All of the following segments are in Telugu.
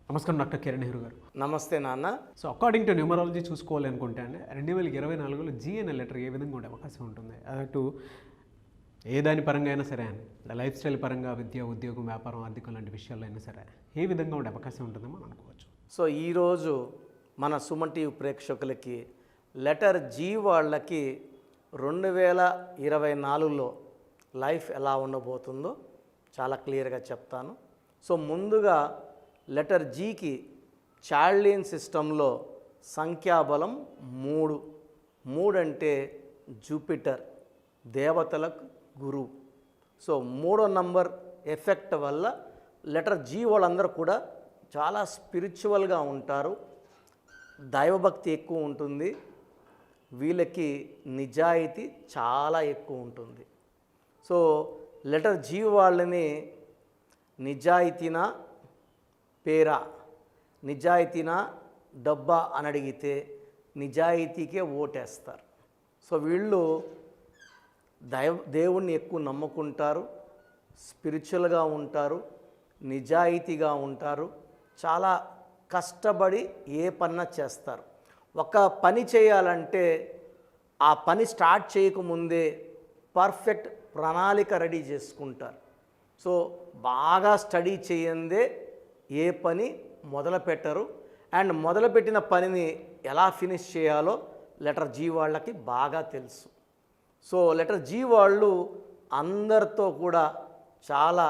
నమస్కారం డాక్టర్ కిరణ్ నెహ్రూ గారు. నమస్తే నాన్న. సో అకార్డింగ్ టు న్యూమరాలజీ చూసుకోవాలి అనుకుంటే అండి 2024లో జీ అనే లెటర్ ఏ విధంగా ఉండే అవకాశం ఉంటుంది? అటు ఏ దాని పరంగా అయినా సరే అండి, లైఫ్ స్టైల్ పరంగా, విద్య, ఉద్యోగం, వ్యాపారం, ఆర్థికం లాంటి విషయాల్లో అయినా సరే ఏ విధంగా ఉండే అవకాశం ఉంటుందో మనం అనుకోవచ్చు. సో ఈరోజు మన సుమన్ టీవీ ప్రేక్షకులకి లెటర్ జీ వాళ్ళకి 2024లో లైఫ్ ఎలా ఉండబోతుందో చాలా క్లియర్గా చెప్తాను. సో ముందుగా లెటర్ జీకి చార్లియన్ సిస్టంలో సంఖ్యాబలం 3 అంటే జూపిటర్, దేవతలకు గురువు. సో 3వ నంబర్ ఎఫెక్ట్ వల్ల లెటర్ జీ వాళ్ళందరూ కూడా చాలా స్పిరిచువల్గా ఉంటారు, దైవభక్తి ఎక్కువ ఉంటుంది, వీళ్ళకి నిజాయితీ చాలా ఎక్కువ ఉంటుంది. సో లెటర్ జీ వాళ్ళని నిజాయితీనా పేరా, నిజాయితీనా డబ్బా అని అడిగితే నిజాయితీకే ఓటేస్తారు. సో వీళ్ళు దేవుణ్ణి ఎక్కువ నమ్ముకుంటారు, స్పిరిచువల్గా ఉంటారు, నిజాయితీగా ఉంటారు, చాలా కష్టపడి ఏ పన్నా చేస్తారు. ఒక పని చేయాలంటే ఆ పని స్టార్ట్ చేయకముందే పర్ఫెక్ట్ ప్రణాళిక రెడీ చేసుకుంటారు. సో బాగా స్టడీ చేయందే ఏ పని మొదలు పెట్టరు. అండ్ మొదలుపెట్టిన పనిని ఎలా ఫినిష్ చేయాలో లెటర్ జీ వాళ్ళకి బాగా తెలుసు. సో లెటర్ జీ వాళ్ళు అందరితో కూడా చాలా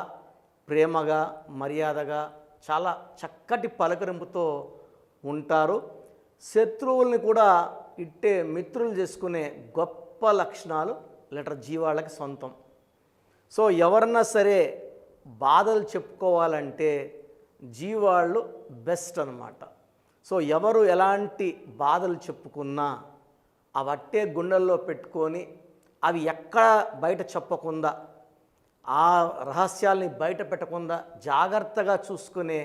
ప్రేమగా, మర్యాదగా, చాలా చక్కటి పలకరింపుతో ఉంటారు. శత్రువుల్ని కూడా ఇట్టే మిత్రులు చేసుకునే గొప్ప లక్షణాలు లెటర్ జీ వాళ్ళకి సొంతం. సో ఎవరన్నా సరే బాధలు చెప్పుకోవాలంటే జీ వాళ్ళు బెస్ట్ అన్నమాట. సో ఎవరు ఎలాంటి బాధలు చెప్పుకున్నా అవట్టే గుండెల్లో పెట్టుకొని అవి ఎక్కడ బయట చెప్పకుండా, ఆ రహస్యాల్ని బయట పెట్టకుండా జాగ్రత్తగా చూసుకునే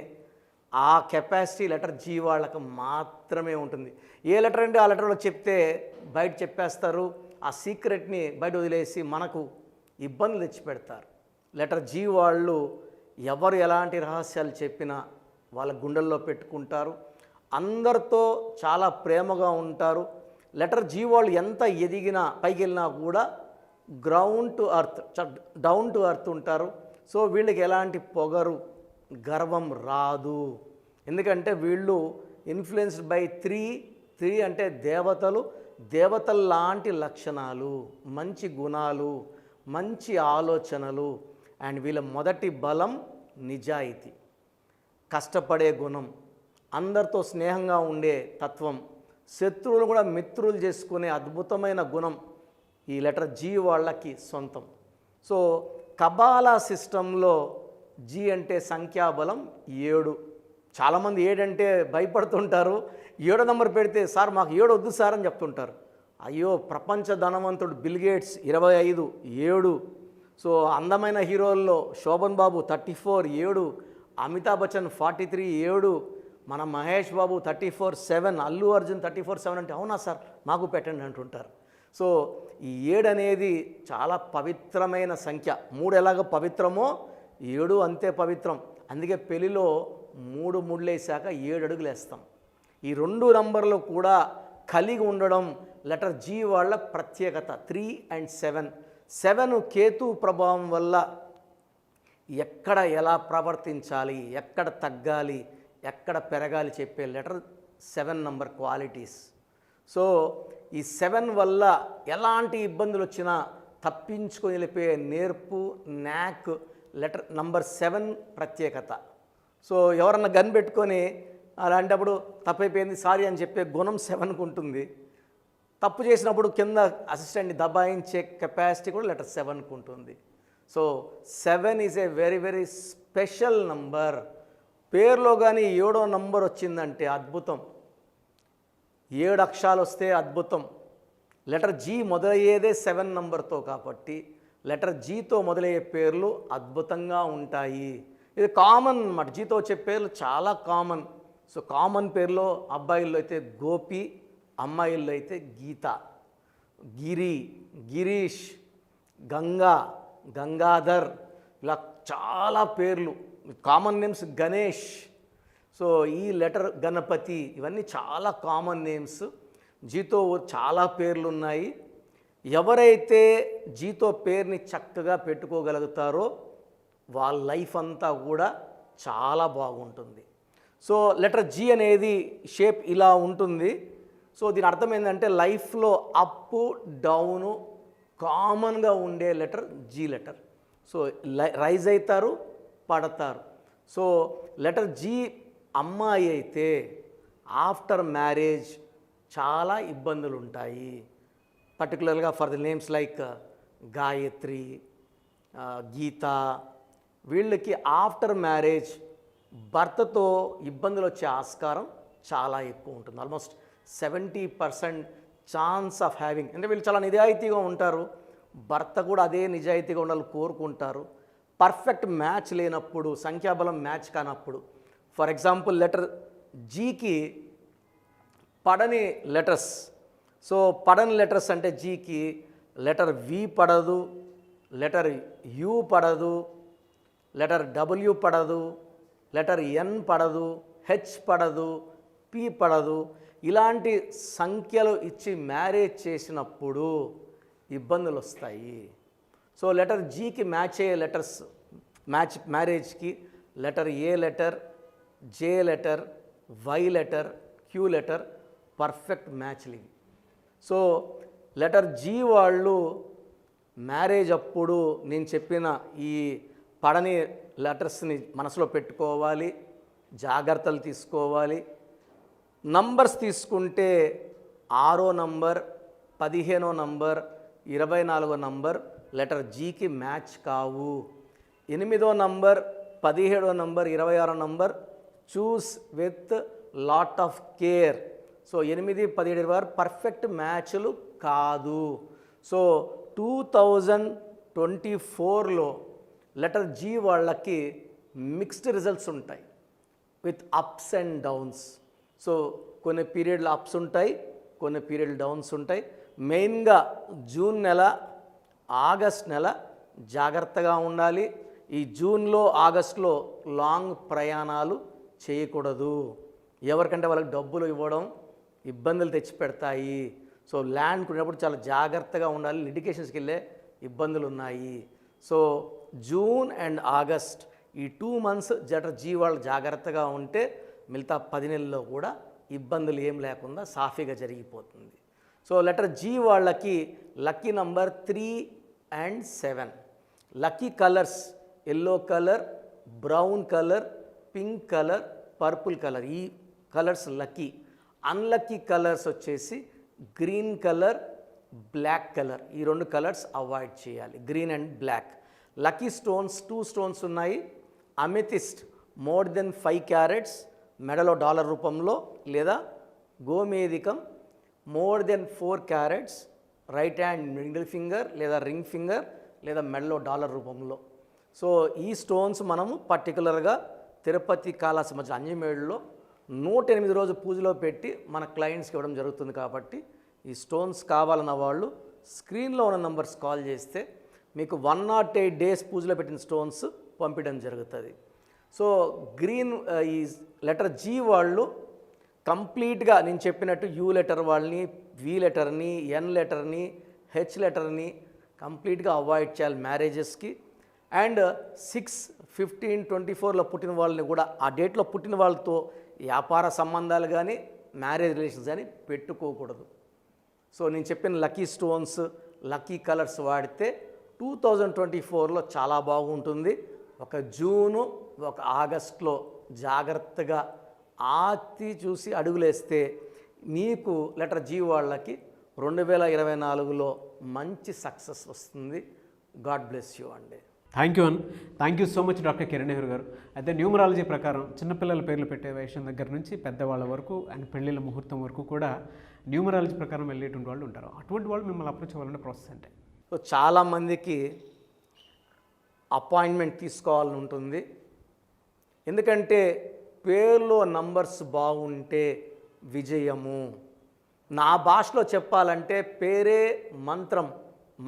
ఆ కెపాసిటీ లెటర్ జీ వాళ్ళకి మాత్రమే ఉంటుంది. ఏ లెటర్ అంటే ఆ లెటర్లో చెప్తే బయట చెప్పేస్తారు, ఆ సీక్రెట్ని బయట వదిలేసి మనకు ఇబ్బందులు తెచ్చిపెడతారు. లెటర్ జీ వాళ్ళు ఎవరు ఎలాంటి రహస్యాలు చెప్పినా వాళ్ళ గుండెల్లో పెట్టుకుంటారు, అందరితో చాలా ప్రేమగా ఉంటారు. లెటర్ జీ వాళ్ళు ఎంత ఎదిగినా పైకి వెళ్ళినా కూడా ground to earth, down to earth ఉంటారు. సో వీళ్ళకి ఎలాంటి పొగరు, గర్వం రాదు. ఎందుకంటే వీళ్ళు ఇన్ఫ్లుయెన్స్డ్ బై త్రీ అంటే దేవతలు, దేవతల లాంటి లక్షణాలు, మంచి గుణాలు, మంచి ఆలోచనలు. అండ్ వీళ్ళ మొదటి బలం నిజాయితీ, కష్టపడే గుణం, అందరితో స్నేహంగా ఉండే తత్వం, శత్రువులు కూడా మిత్రులు చేసుకునే అద్భుతమైన గుణం ఈ లెటర్ జీ వాళ్ళకి సొంతం. సో కబాలా సిస్టంలో జీ అంటే సంఖ్యాబలం 7. చాలామంది 7 అంటే భయపడుతుంటారు. 7వ నంబర్ పెడితే సార్ మాకు 7 వద్దు సార్ అని చెప్తుంటారు. అయ్యో, ప్రపంచ ధనవంతుడు బిల్ గేట్స్ 25 7. సో అందమైన హీరోల్లో శోభన్ బాబు 34 7, అమితాబ్ బచ్చన్ 43 7, మన మహేష్ బాబు 34 7, అల్లు అర్జున్ 34 7 అంటే అవునా సార్ మాకు పెట్టండి అంటుంటారు. సో ఈ 7 అనేది చాలా పవిత్రమైన సంఖ్య. 3 ఎలాగో పవిత్రమో 7 అంతే పవిత్రం. అందుకే పెళ్లిలో 3 ముళ్ళేసాక 7 అడుగులు వేస్తాం. ఈ 2 నంబర్లు కూడా కలిగి ఉండడం లెటర్ జీ వాళ్ళ ప్రత్యేకత. 3 and 7 కేతు ప్రభావం వల్ల ఎక్కడ ఎలా ప్రవర్తించాలి, ఎక్కడ తగ్గాలి, ఎక్కడ పెరగాలి చెప్పే లెటర్ 7 నంబర్ క్వాలిటీస్. సో ఈ 7 వల్ల ఎలాంటి ఇబ్బందులు వచ్చినా తప్పించుకొని వెళ్ళిపోయే నేర్పు, న్యాక్ లెటర్ నంబర్ 7 ప్రత్యేకత. సో ఎవరన్నా గన్ పెట్టుకొని అలాంటప్పుడు తప్పైపోయింది సారీ అని చెప్పే గుణం 7కు ఉంటుంది. తప్పు చేసినప్పుడు కింద అసిస్టెంట్ని దబాయించే కెపాసిటీ కూడా లెటర్ 7కు ఉంటుంది. So 7 is a very very special number. పేరులో కానీ 7వ నంబర్ వచ్చిందంటే అద్భుతం. 7 అక్షరాలు వస్తే అద్భుతం. లెటర్ జీ మొదలయ్యేదే 7 నంబర్తో కాబట్టి లెటర్ జీతో మొదలయ్యే పేర్లు అద్భుతంగా ఉంటాయి. ఇది కామన్ అన్నమాట. జీతో వచ్చే పేర్లు చాలా కామన్. సో కామన్ పేర్లో అబ్బాయిల్లో అయితే గోపి, అమ్మాయిల్లో అయితే గీత, గిరి, గిరీష్, గంగా, గంగాధర్, ఇలా చాలా పేర్లు. Common names Ganesh. సో ఈ లెటర్ గణపతి ఇవన్నీ చాలా కామన్ నేమ్స్. జీతో చాలా పేర్లు ఉన్నాయి. ఎవరైతే జీతో పేరుని చక్కగా పెట్టుకోగలుగుతారో వాళ్ళ లైఫ్ అంతా కూడా చాలా బాగుంటుంది. సో లెటర్ జీ అనేది షేప్ ఇలా ఉంటుంది. సో దీని అర్థం ఏంటంటే లైఫ్లో అప్ డౌను కామన్గా ఉండే letter G letter. So rise అవుతారు, పడతారు. సో లెటర్ జీ అమ్మాయి అయితే ఆఫ్టర్ మ్యారేజ్ చాలా ఇబ్బందులు ఉంటాయి. పర్టికులర్గా for the names like Gayatri, Geeta, వీళ్ళకి ఆఫ్టర్ మ్యారేజ్ భర్తతో ఇబ్బందులు వచ్చే ఆస్కారం చాలా ఎక్కువ ఉంటుంది. Almost 70% chance of having. అంటే వీళ్ళు చాలా నిజాయితీగా ఉంటారు, భర్త కూడా అదే నిజాయితీగా ఉండాలని కోరుకుంటారు. పర్ఫెక్ట్ మ్యాచ్ లేనప్పుడు, సంఖ్యాబలం మ్యాచ్ కానప్పుడు, ఫర్ ఎగ్జాంపుల్ లెటర్ జీకి పడని లెటర్స్. సో పడని లెటర్స్ అంటే జీకి లెటర్ వి పడదు, లెటర్ యు పడదు, లెటర్ డబ్ల్యూ పడదు, లెటర్ ఎన్ పడదు, హెచ్ పడదు, పి పడదు. ఇలాంటి సంఖ్యలు ఇచ్చి మ్యారేజ్ చేసినప్పుడు ఇబ్బందులు వస్తాయి. సో లెటర్ జీకి మ్యాచ్ అయ్యే లెటర్స్ మ్యారేజ్కి letter A letter, J letter, Y letter, Q letter perfect మ్యాచ్లు ఇవి. సో లెటర్ జీ వాళ్ళు మ్యారేజ్ అప్పుడు నేను చెప్పిన ఈ పడని లెటర్స్ని మనసులో పెట్టుకోవాలి, జాగ్రత్తలు తీసుకోవాలి. నంబర్స్ తీసుకుంటే 6వ నంబర్, 15వ నంబర్, 24వ నంబర్ లెటర్ జీకి మ్యాచ్ కావు. 8వ నంబర్, 17వ నంబర్, 26వ number choose with lot of care. So 8, 17 వారు పర్ఫెక్ట్ మ్యాచ్లు కాదు. సో 2024లో లెటర్ జీ వాళ్ళకి మిక్స్డ్ రిజల్ట్స్ ఉంటాయి with ups and downs. So కొన్ని పీరియడ్లు అప్స్ ఉంటాయి, కొన్ని పీరియడ్లు డౌన్స్ ఉంటాయి. మెయిన్గా జూన్ నెల, ఆగస్ట్ నెల జాగ్రత్తగా ఉండాలి. ఈ జూన్లో, ఆగస్టులో లాంగ్ ప్రయాణాలు చేయకూడదు. ఎవరికంటే వాళ్ళకి డబ్బులు ఇవ్వడం ఇబ్బందులు తెచ్చిపెడతాయి. సో ల్యాండ్ కొనేటప్పుడు చాలా జాగ్రత్తగా ఉండాలి, లిటిగేషన్స్కి వెళ్ళే ఇబ్బందులు ఉన్నాయి. సో జూన్ అండ్ ఆగస్ట్ ఈ 2 months లెటర్ జీ వాళ్ళు జాగ్రత్తగా ఉంటే మిగతా 10 నెలల్లో కూడా ఇబ్బందులు ఏం లేకుండా సాఫీగా జరిగిపోతుంది. సో లెటర్ జీ వాళ్ళకి lucky number 3 and 7. Lucky colours yellow colour, brown colour, pink colour, purple colour. ఈ కలర్స్ లక్కీ. అన్లక్కీ కలర్స్ వచ్చేసి గ్రీన్ కలర్, బ్లాక్ కలర్. ఈ 2 కలర్స్ అవాయిడ్ చేయాలి, green and black. Lucky stones 2 stones ఉన్నాయి. అమెథిస్ట్ మోర్ దెన్ 5 carats మెడలో డాలర్ రూపంలో, లేదా గోమేధికం more than 4 carats right hand middle finger లేదా రింగ్ ఫింగర్ లేదా మెడలో డాలర్ రూపంలో. సో ఈ స్టోన్స్ మనము పర్టికులర్గా తిరుపతి కాళహస్తి మధ్య అంజమేడులో 108 రోజు పూజలో పెట్టి మన క్లయింట్స్కి ఇవ్వడం జరుగుతుంది. కాబట్టి ఈ స్టోన్స్ కావాలన్న వాళ్ళు స్క్రీన్లో ఉన్న నంబర్స్ కాల్ చేస్తే మీకు 108 days పూజలో పెట్టిన స్టోన్స్ పంపించడం జరుగుతుంది. సో గ్రీన్ ఈ లెటర్ జీ వాళ్ళు కంప్లీట్గా నేను చెప్పినట్టు యూ లెటర్ వాళ్ళని, వి లెటర్ని, ఎన్ లెటర్ని, హెచ్ లెటర్ని కంప్లీట్గా అవాయిడ్ చేయాలి మ్యారేజెస్కి. అండ్ 6, 15, 24లో పుట్టిన వాళ్ళని కూడా ఆ డేట్లో పుట్టిన వాళ్ళతో వ్యాపార సంబంధాలు కానీ మ్యారేజ్ రిలేషన్స్ కానీ పెట్టుకోకూడదు. సో నేను చెప్పిన లక్కీ స్టోన్స్, లక్కీ కలర్స్ వాడితే 2024లో చాలా బాగుంటుంది. ఒక జూను, ఒక ఆగస్టులో జాగ్రత్తగా ఆతి చూసి అడుగులేస్తే మీకు లెటర్ జీ వాళ్ళకి 2024లో మంచి సక్సెస్ వస్తుంది. గాడ్ బ్లెస్ యూ అండి. Thank you so much doctor Kiran Nehru గారు. అయితే న్యూమరాలజీ ప్రకారం చిన్నపిల్లల పేర్లు పెట్టే విషయం దగ్గర నుంచి పెద్దవాళ్ళ వరకు అండ్ పెళ్ళిళ్ళ ముహూర్తం వరకు కూడా న్యూమరాలజీ ప్రకారం వెళ్ళేటువంటి వాళ్ళు ఉంటారు. అటువంటి వాళ్ళు మిమ్మల్ని అప్రోచ్ అవ్వాలనే ప్రాసెస్ అంటే సో చాలామందికి అపాయింట్మెంట్ తీసుకోవాలని ఉంటుంది. ఎందుకంటే పేర్లో నంబర్స్ బాగుంటే విజయము. నా భాషలో చెప్పాలంటే పేరే మంత్రం,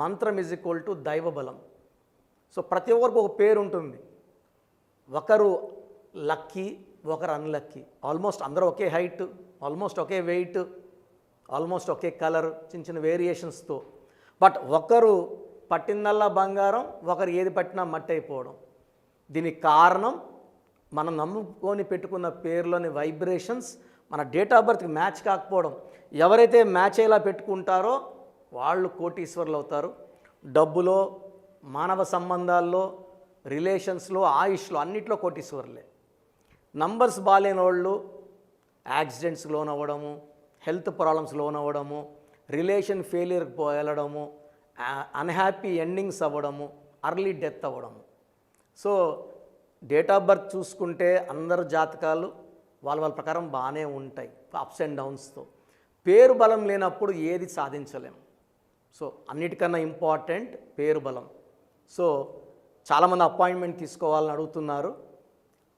మంత్రం ఈజ్ ఈక్వల్ టు దైవబలం. సో ప్రతి ఒక్కరికి ఒక పేరు ఉంటుంది. ఒకరు లక్కీ, ఒకరు అన్లక్కీ. ఆల్మోస్ట్ అందరూ ఒకే హైట్, ఆల్మోస్ట్ ఒకే వెయిట్, ఆల్మోస్ట్ ఒకే కలర్, చిన్న చిన్న వేరియేషన్స్తో. బట్ ఒకరు పట్టిందల్లా బంగారం, ఒకరు ఏది పట్టినా మట్టి అయిపోవడం. దీనికి కారణం మనం నమ్ముకొని పెట్టుకున్న పేరులోని వైబ్రేషన్స్ మన డేట్ ఆఫ్ బర్త్కి మ్యాచ్ కాకపోవడం. ఎవరైతే మ్యాచ్ అయ్యేలా పెట్టుకుంటారో వాళ్ళు కోటీశ్వరులు అవుతారు. డబ్బులో, మానవ సంబంధాల్లో, రిలేషన్స్లో, ఆయుష్లో అన్నిట్లో కోటీశ్వరులే. నంబర్స్ బాగాలేని వాళ్ళు యాక్సిడెంట్స్ లోన్ అవ్వడము, హెల్త్ ప్రాబ్లమ్స్ లోన్ అవ్వడము, రిలేషన్ ఫెయిలియర్కి వెళ్ళడము, అన్హ్యాపీ ఎండింగ్స్ అవ్వడము, అర్లీ డెత్ అవ్వడము. సో డేట్ ఆఫ్ బర్త్ చూసుకుంటే అందరు జాతకాలు వాళ్ళ ప్రకారం బాగానే ఉంటాయి, అప్స్ అండ్ డౌన్స్తో. పేరు బలం లేనప్పుడు ఏది సాధించలేం. సో అన్నిటికన్నా ఇంపార్టెంట్ పేరు బలం. సో చాలామంది అపాయింట్మెంట్ తీసుకోవాలని అడుగుతున్నారు.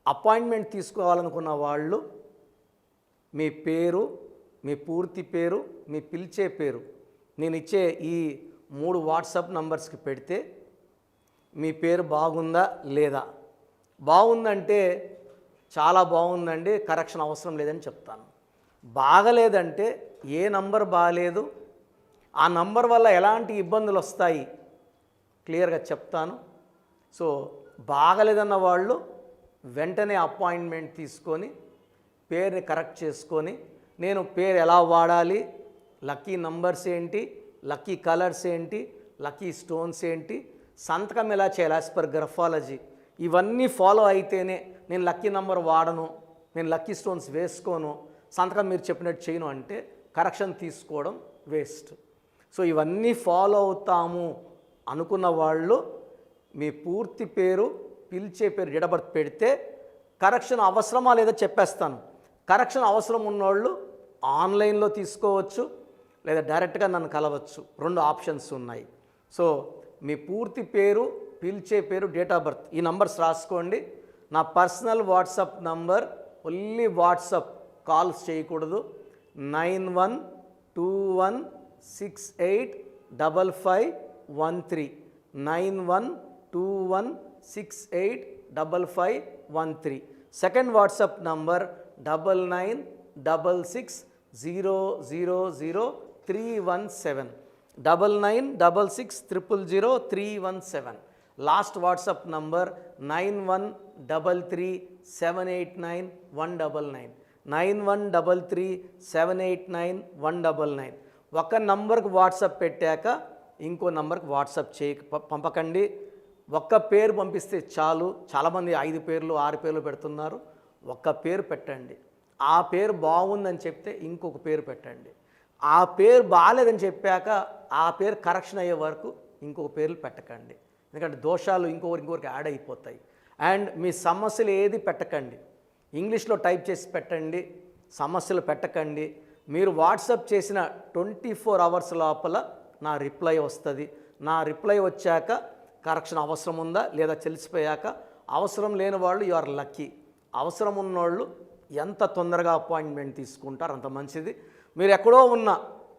అపాయింట్మెంట్ తీసుకోవాలనుకున్న వాళ్ళు మీ పేరు, మీ పూర్తి పేరు, మీ పిలిచే పేరు నేను ఇచ్చే ఈ 3 వాట్సాప్ నంబర్స్కి పెడితే మీ పేరు బాగుందా లేదా, బాగుందంటే చాలా బాగుందండి, కరెక్షన్ అవసరం లేదని చెప్తాను. బాగలేదంటే ఏ నంబర్ బాగలేదు, ఆ నంబర్ వల్ల ఎలాంటి ఇబ్బందులు వస్తాయి క్లియర్గా చెప్తాను. సో బాగలేదన్న వాళ్ళు వెంటనే అపాయింట్మెంట్ తీసుకొని పేరుని కరెక్ట్ చేసుకొని, నేను పేరు ఎలా వాడాలి, లక్కీ నంబర్స్ ఏంటి, లక్కీ కలర్స్ ఏంటి, లక్కీ స్టోన్స్ ఏంటి, సంతకం ఎలా చేయాలి యాజ్ పర్ గ్రఫాలజీ, ఇవన్నీ ఫాలో అయితేనే నేను లక్కీ నంబర్ వాడను, నేను లక్కీ స్టోన్స్ వేసుకోను, సంతకం మీరు చెప్పినట్టు చేయను అంటే కరెక్షన్ తీసుకోవడం వేస్ట్. సో ఇవన్నీ ఫాలో అవుతాము అనుకున్న వాళ్ళు మీ పూర్తి పేరు, పిలిచే పేరు, డేట్ ఆఫ్ బర్త్ పెడితే కరెక్షన్ అవసరమా లేదా చెప్పేస్తాను. కరెక్షన్ అవసరం ఉన్నోళ్ళు ఆన్లైన్లో తీసుకోవచ్చు, లేదా డైరెక్ట్గా నన్ను కలవచ్చు. 2 ఆప్షన్స్ ఉన్నాయి. సో మీ పూర్తి పేరు, పిలిచే పేరు, డేట్ ఆఫ్ బర్త్, ఈ నంబర్స్ రాసుకోండి. నా personal WhatsApp number, only WhatsApp, calls చేయకూడదు. 9121685513 9121685513. Second WhatsApp number 9966000317 9966000317. Last WhatsApp number 9133789199 9133789199. ఒక నంబర్కి వాట్సాప్ పెట్టాక ఇంకో నంబర్కి వాట్సాప్ పంపకండి. ఒక్క పేరు పంపిస్తే చాలు. చాలామంది 5 పేర్లు 6 పేర్లు పెడుతున్నారు. ఒక్క పేరు పెట్టండి. ఆ పేరు బాగుందని చెప్తే ఇంకొక పేరు పెట్టండి. ఆ పేరు బాగాలేదని చెప్పాక ఆ పేరు కరెక్షన్ అయ్యే వరకు ఇంకొక పేర్లు పెట్టకండి. ఎందుకంటే దోషాలు ఇంకొకరికి యాడ్ అయిపోతాయి. అండ్ మీ సమస్యలు ఏది పెట్టకండి, ఇంగ్లీష్లో టైప్ చేసి పెట్టండి, సమస్యలు పెట్టకండి. మీరు వాట్సాప్ చేసిన 24 అవర్స్ లోపల నా రిప్లై వస్తుంది. నా రిప్లై వచ్చాక కరెక్షన్ అవసరం ఉందా లేదా తెలిసిపోయాక, అవసరం లేని వాళ్ళు యు ఆర్ లక్కీ. అవసరం ఉన్నోళ్ళు ఎంత తొందరగా అపాయింట్మెంట్ తీసుకుంటారు అంత మంచిది. మీరు ఎక్కడో ఉన్నా,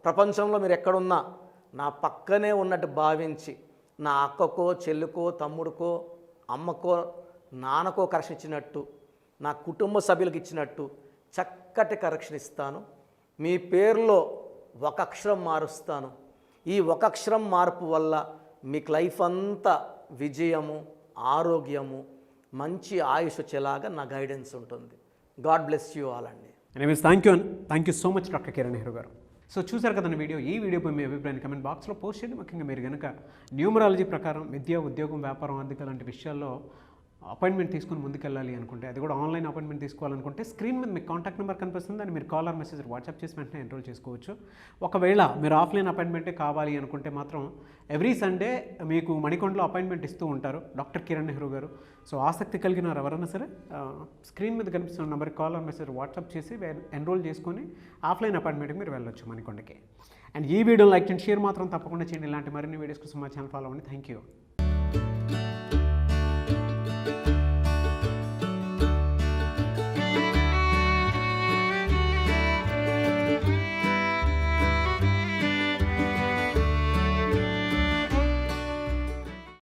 ప్రపంచంలో మీరు ఎక్కడున్నా నా పక్కనే ఉన్నట్టు భావించి నా అక్కకో, చెల్లికో, తమ్ముడికో, అమ్మకో, నాన్నకో కరెక్షన్ ఇచ్చినట్టు, నా కుటుంబ సభ్యులకు ఇచ్చినట్టు చక్కటి కరెక్షన్ ఇస్తాను. మీ పేరులో ఒక అక్షరం మారుస్తాను. ఈ ఒక అక్షరం మార్పు వల్ల మీకు లైఫ్ అంతా విజయము, ఆరోగ్యము, మంచి ఆయుష్ వచ్చేలాగా నా గైడెన్స్ ఉంటుంది. గాడ్ బ్లెస్ యూ ఆల్ అండి. Anyways thank you so much doctor Kiran Nehru గారు. సో చూసారు కదండి ఈ వీడియోపై మీ అభిప్రాయాన్ని కమెంట్ బాక్స్లో పోస్ట్ చేయండి. ముఖ్యంగా మీరు కనుక న్యూమరాలజీ ప్రకారం విద్య, ఉద్యోగం, వ్యాపారం, ఆర్థిక లాంటి విషయాల్లో అపాయింట్మెంట్ తీసుకుని ముందుకెళ్ళాలి అనుకుంటే, అది కూడా ఆన్లైన్ అపాయింట్మెంట్ తీసుకోవాలనుకుంటే స్క్రీన్ మీద మీకు కాంటాక్ట్ నెంబర్ కనిపిస్తుంది. దాన్ని మీరు కాల్ ఆర్ మెసేజ్ వాట్సాప్ చేసి వెంటనే ఎన్రోల్ చేసుకోవచ్చు. ఒకవేళ మీరు ఆఫ్లైన్ అపాయింట్మెంటే కావాలి అనుకుంటే మాత్రం ఎవ్రీ సండే మీకు మణికొండలో అపాయింట్మెంట్ ఇస్తూ ఉంటారు డాక్టర్ కిరణ్ నెహ్రూ గారు. సో ఆసక్తి కలిగిన వారు ఎవరైనా సరే స్క్రీన్ మీద కనిపిస్తున్న నెంబర్కి కాల్ ఆర్ మెసేజ్ వాట్సాప్ చేసి ఎన్రోల్ చేసుకొని ఆఫ్లైన్ అపాయింట్మెంట్కి మీరు వెళ్ళొచ్చు మణికొండకి. అండ్ ఈ వీడియో లైక్ చేయండి, షేర్ మాత్రం తప్పకుండా చేయండి. ఇలాంటి మరిన్ని వీడియోస్ కోసం మా ఛానల్ ఫాలో అవ్వండి. Thank you.